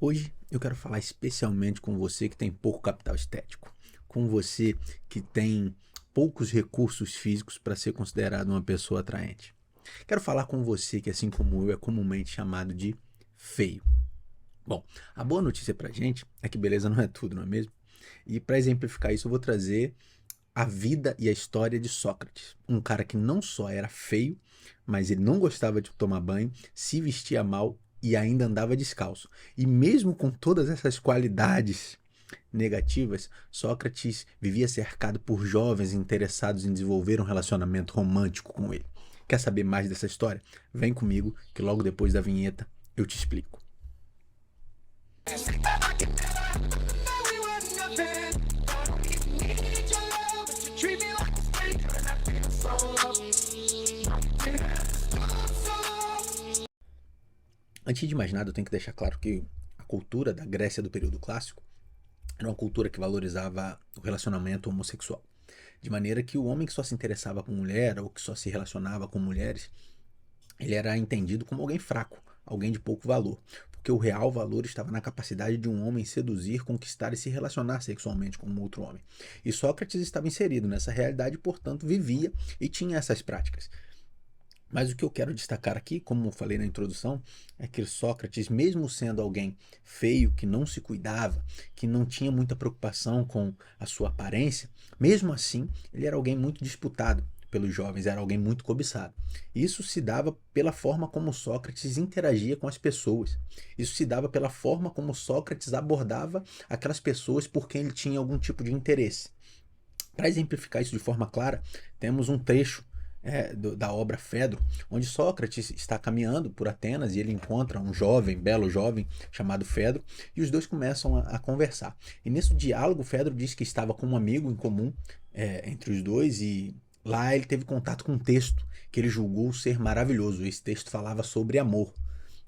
Hoje eu quero falar especialmente com você que tem pouco capital estético, com você que tem poucos recursos físicos para ser considerado uma pessoa atraente. Quero falar com você que, assim como eu, é comumente chamado de feio. Bom, a boa notícia pra gente é que beleza não é tudo, não é mesmo? E para exemplificar isso, eu vou trazer a vida e a história de Sócrates, um cara que não só era feio, mas ele não gostava de tomar banho, se vestia mal e ainda andava descalço. E mesmo com todas essas qualidades negativas, Sócrates vivia cercado por jovens interessados em desenvolver um relacionamento romântico com ele. Quer saber mais dessa história? Vem comigo que logo depois da vinheta eu te explico. Antes de mais nada, eu tenho que deixar claro que a cultura da Grécia do período clássico era uma cultura que valorizava o relacionamento homossexual. De maneira que o homem que só se interessava por mulher ou que só se relacionava com mulheres, ele era entendido como alguém fraco, alguém de pouco valor. Porque o real valor estava na capacidade de um homem seduzir, conquistar e se relacionar sexualmente com um outro homem. E Sócrates estava inserido nessa realidade e, portanto, vivia e tinha essas práticas. Mas o que eu quero destacar aqui, como eu falei na introdução, é que Sócrates, mesmo sendo alguém feio, que não se cuidava, que não tinha muita preocupação com a sua aparência, mesmo assim, ele era alguém muito disputado pelos jovens, era alguém muito cobiçado. Isso se dava pela forma como Sócrates interagia com as pessoas. Isso se dava pela forma como Sócrates abordava aquelas pessoas por quem ele tinha algum tipo de interesse. Para exemplificar isso de forma clara, temos um trecho da obra Fedro, onde Sócrates está caminhando por Atenas e ele encontra um jovem, belo jovem, chamado Fedro, e os dois começam a conversar. E nesse diálogo, Fedro diz que estava com um amigo em comum entre os dois e lá ele teve contato com um texto que ele julgou ser maravilhoso. Esse texto falava sobre amor.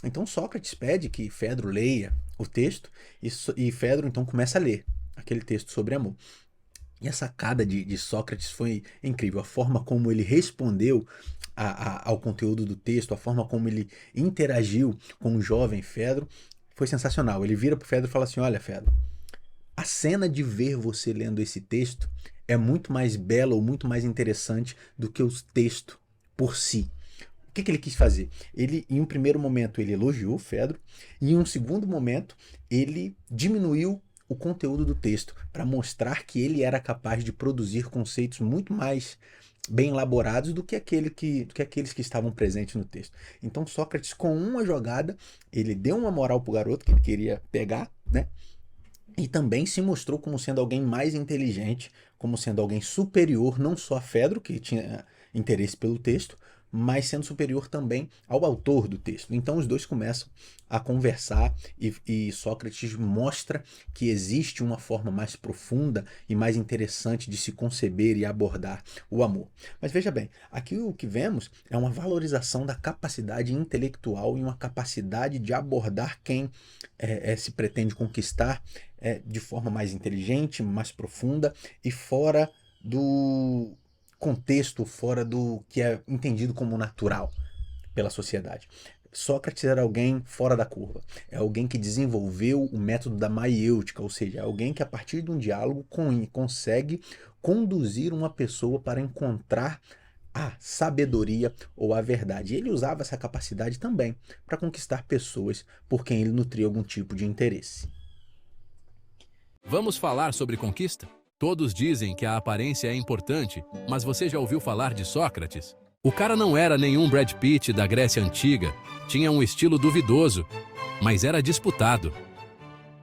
Então Sócrates pede que Fedro leia o texto e Fedro então começa a ler aquele texto sobre amor. E a sacada de Sócrates foi incrível. A forma como ele respondeu ao conteúdo do texto, a forma como ele interagiu com o jovem Fedro, foi sensacional. Ele vira para o Fedro e fala assim: Olha, Fedro, a cena de ver você lendo esse texto é muito mais bela ou muito mais interessante do que o texto por si. O que ele quis fazer? Ele, em um primeiro momento, ele elogiou Fedro, e em um segundo momento, ele diminuiu o conteúdo do texto para mostrar que ele era capaz de produzir conceitos muito mais bem elaborados do que aqueles que estavam presentes no texto. Então Sócrates, com uma jogada, ele deu uma moral pro garoto que ele queria pegar, né? E também se mostrou como sendo alguém mais inteligente, como sendo alguém superior não só a Fedro, que tinha interesse pelo texto, mas sendo superior também ao autor do texto. Então os dois começam a conversar e Sócrates mostra que existe uma forma mais profunda e mais interessante de se conceber e abordar o amor. Mas veja bem, aqui o que vemos é uma valorização da capacidade intelectual e uma capacidade de abordar quem se pretende conquistar de forma mais inteligente, mais profunda e fora do contexto, fora do que é entendido como natural pela sociedade. Sócrates era alguém fora da curva, é alguém que desenvolveu o método da maiêutica, ou seja, é alguém que a partir de um diálogo consegue conduzir uma pessoa para encontrar a sabedoria ou a verdade. E ele usava essa capacidade também para conquistar pessoas por quem ele nutria algum tipo de interesse. Vamos falar sobre conquista? Todos dizem que a aparência é importante, mas você já ouviu falar de Sócrates? O cara não era nenhum Brad Pitt da Grécia Antiga, tinha um estilo duvidoso, mas era disputado.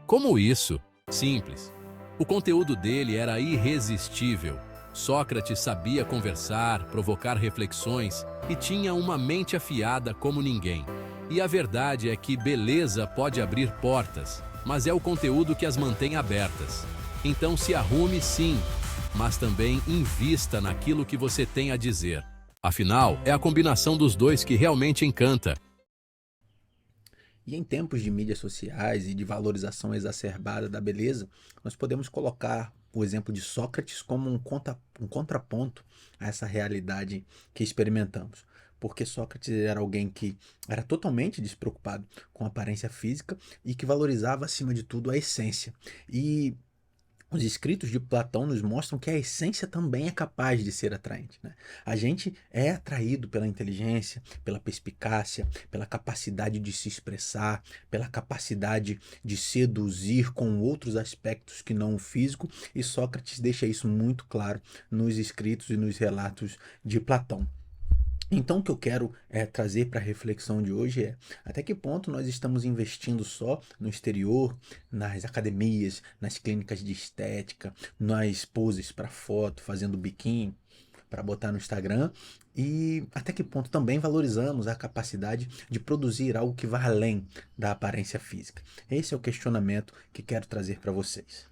Como isso? Simples. O conteúdo dele era irresistível. Sócrates sabia conversar, provocar reflexões e tinha uma mente afiada como ninguém. E a verdade é que beleza pode abrir portas, mas é o conteúdo que as mantém abertas. Então se arrume sim, mas também invista naquilo que você tem a dizer. Afinal, é a combinação dos dois que realmente encanta. E em tempos de mídias sociais e de valorização exacerbada da beleza, nós podemos colocar o exemplo de Sócrates como um contraponto a essa realidade que experimentamos. porque Sócrates era alguém que era totalmente despreocupado com a aparência física e que valorizava, acima de tudo, a essência. E os escritos de Platão nos mostram que a essência também é capaz de ser atraente, né? A gente é atraído pela inteligência, pela perspicácia, pela capacidade de se expressar, pela capacidade de seduzir com outros aspectos que não o físico, e Sócrates deixa isso muito claro nos escritos e nos relatos de Platão. Então, o que eu quero trazer para a reflexão de hoje é até que ponto nós estamos investindo só no exterior, nas academias, nas clínicas de estética, nas poses para foto, fazendo biquíni para botar no Instagram, e até que ponto também valorizamos a capacidade de produzir algo que vá além da aparência física. Esse é o questionamento que quero trazer para vocês.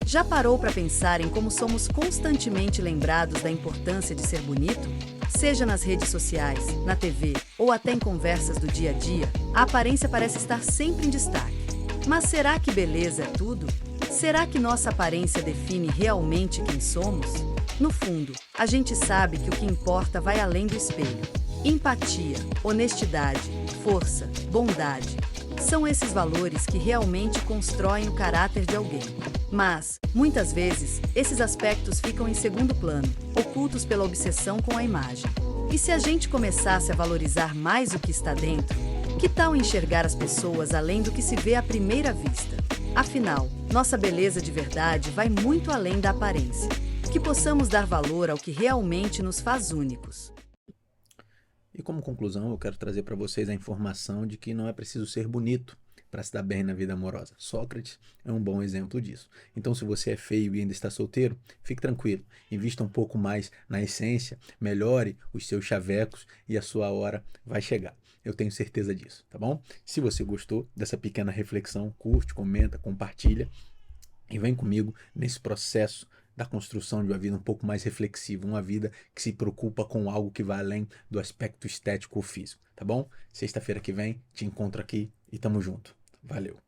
Já parou para pensar em como somos constantemente lembrados da importância de ser bonito? Seja nas redes sociais, na TV ou até em conversas do dia a dia, a aparência parece estar sempre em destaque. Mas será que beleza é tudo? Será que nossa aparência define realmente quem somos? No fundo, a gente sabe que o que importa vai além do espelho. Empatia, honestidade, força, bondade. São esses valores que realmente constroem o caráter de alguém. Mas, muitas vezes, esses aspectos ficam em segundo plano, ocultos pela obsessão com a imagem. E se a gente começasse a valorizar mais o que está dentro, que tal enxergar as pessoas além do que se vê à primeira vista? Afinal, nossa beleza de verdade vai muito além da aparência. Que possamos dar valor ao que realmente nos faz únicos. E como conclusão, eu quero trazer para vocês a informação de que não é preciso ser bonito para se dar bem na vida amorosa. Sócrates é um bom exemplo disso. Então, se você é feio e ainda está solteiro, fique tranquilo. Invista um pouco mais na essência, melhore os seus chavecos e a sua hora vai chegar. Eu tenho certeza disso, tá bom? Se você gostou dessa pequena reflexão, curte, comenta, compartilha e vem comigo nesse processo da construção de uma vida um pouco mais reflexiva, uma vida que se preocupa com algo que vai além do aspecto estético ou físico, tá bom? Sexta-feira que vem, te encontro aqui e tamo junto. Valeu!